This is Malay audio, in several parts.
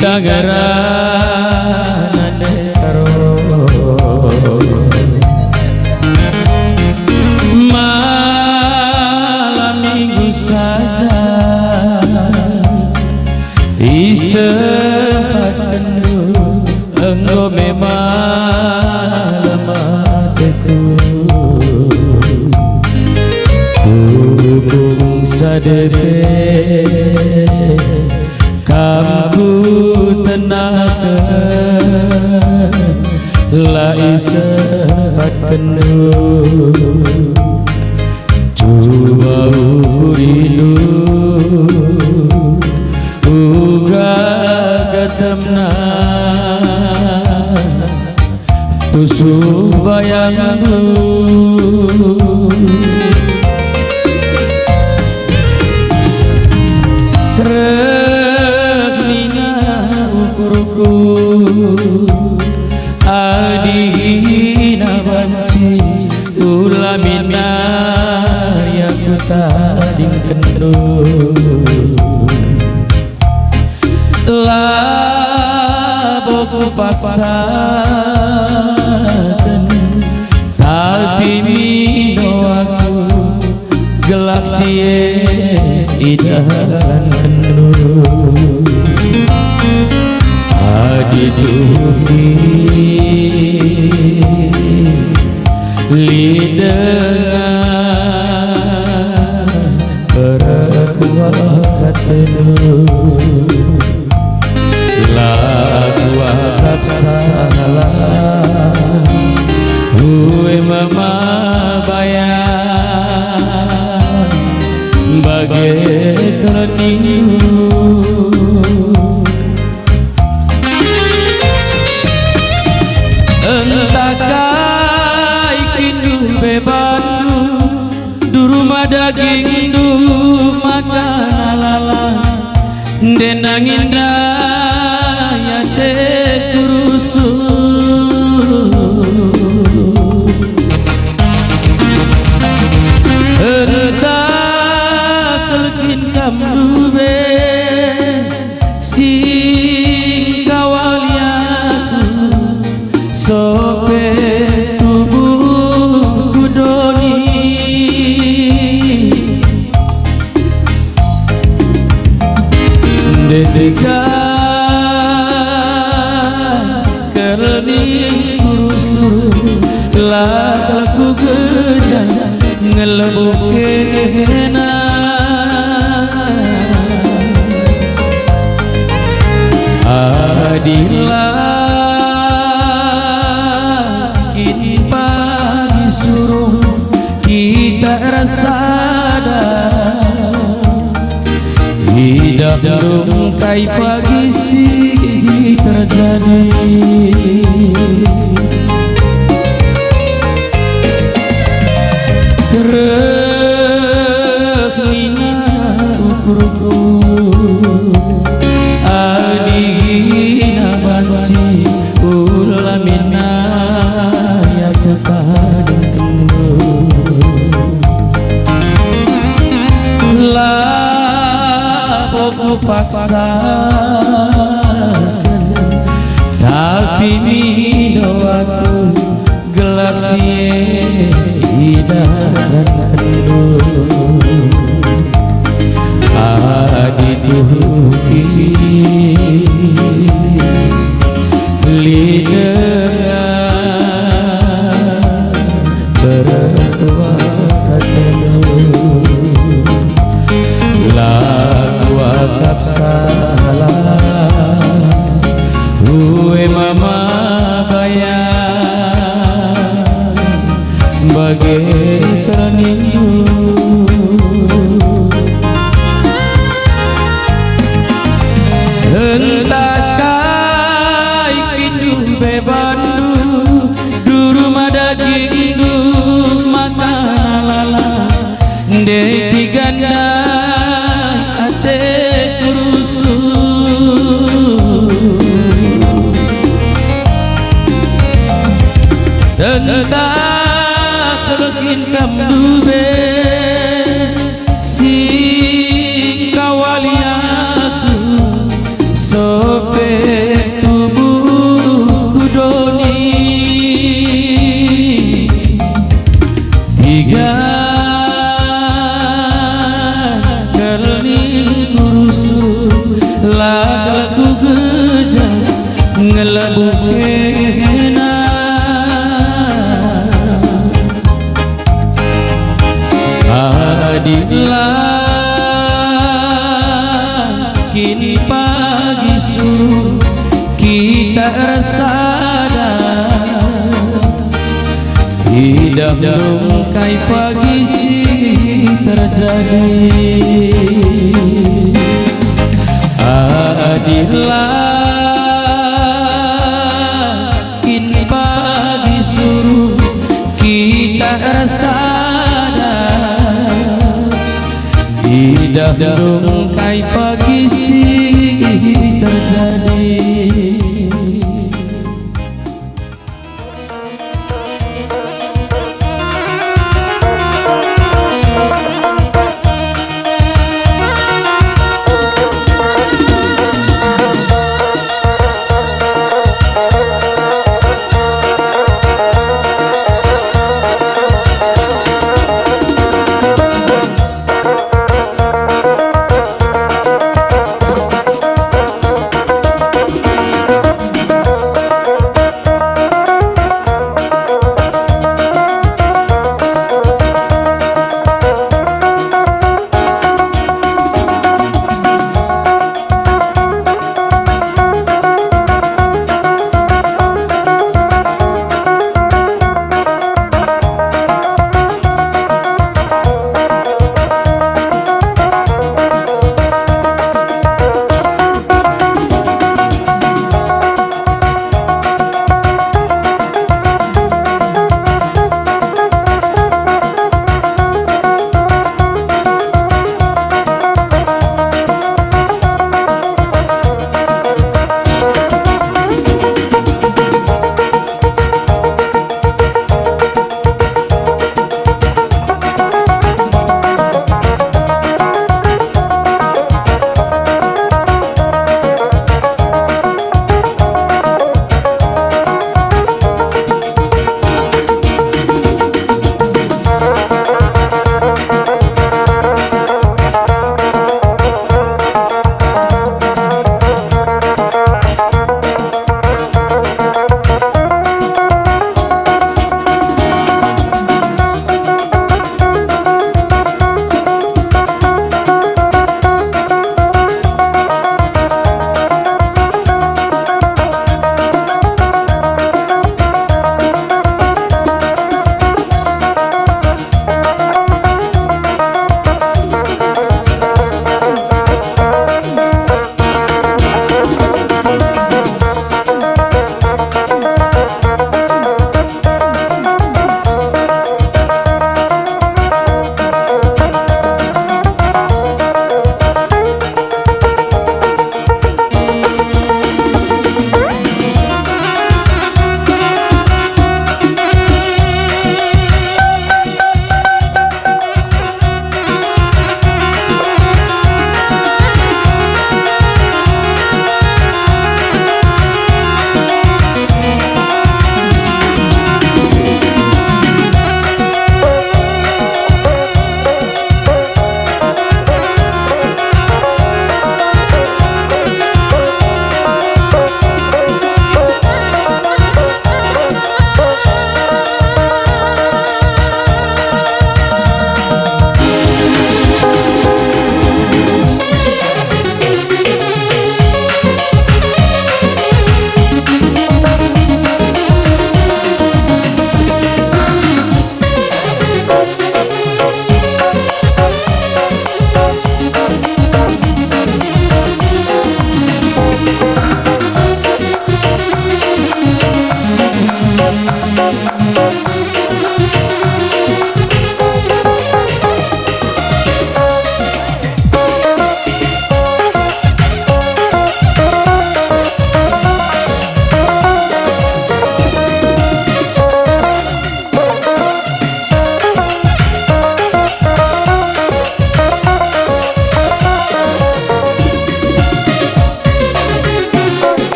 Tangerang karo malam minggu saja isepat kendu engkau memang lemah teku hubung sadete kamu tenakan la isepat kendu coba uridu uga gatemna tusu bayangmu reknina ukurku adina banci ulamina ya kutading kendu laboku paksakan tapi mino aku gelak sie idahan kendu adiduki lidengan berkuat katenu lagu akap salah gue mama bayang bagai keningu entahkah ikindu bebandu du rumah daging du makan alala denang indah ya te kurusu entah kelkin kamu be sing kawaliaku sope tubuhku doni dedekan kerening kurusu lakaku gejang ngelebukena adilah kini pagi suruh kita rasa hidup rungkai pagi sih terjadi reknina ukurku adina banci ulamina ya kepading kendu laboku paksakan tapi mino aku gelak sie idahan kendu adituhuki lidengan bertuah katenu lagu akap salah gue mama bayang bagai keningu entahkah ikindu bebandu du rumah daging du makan alala deti ganda ate kurusu entah kelkin kamu be sing kawaliaku sope kini pagi suruh kita sadar hidup lungkai pagi sih terjadi. Adillah kini pagi suruh kita sadar hidup lungkai pagi sih terjadi.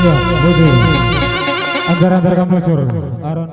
Iya, betul. Antara kamu suruh. Aron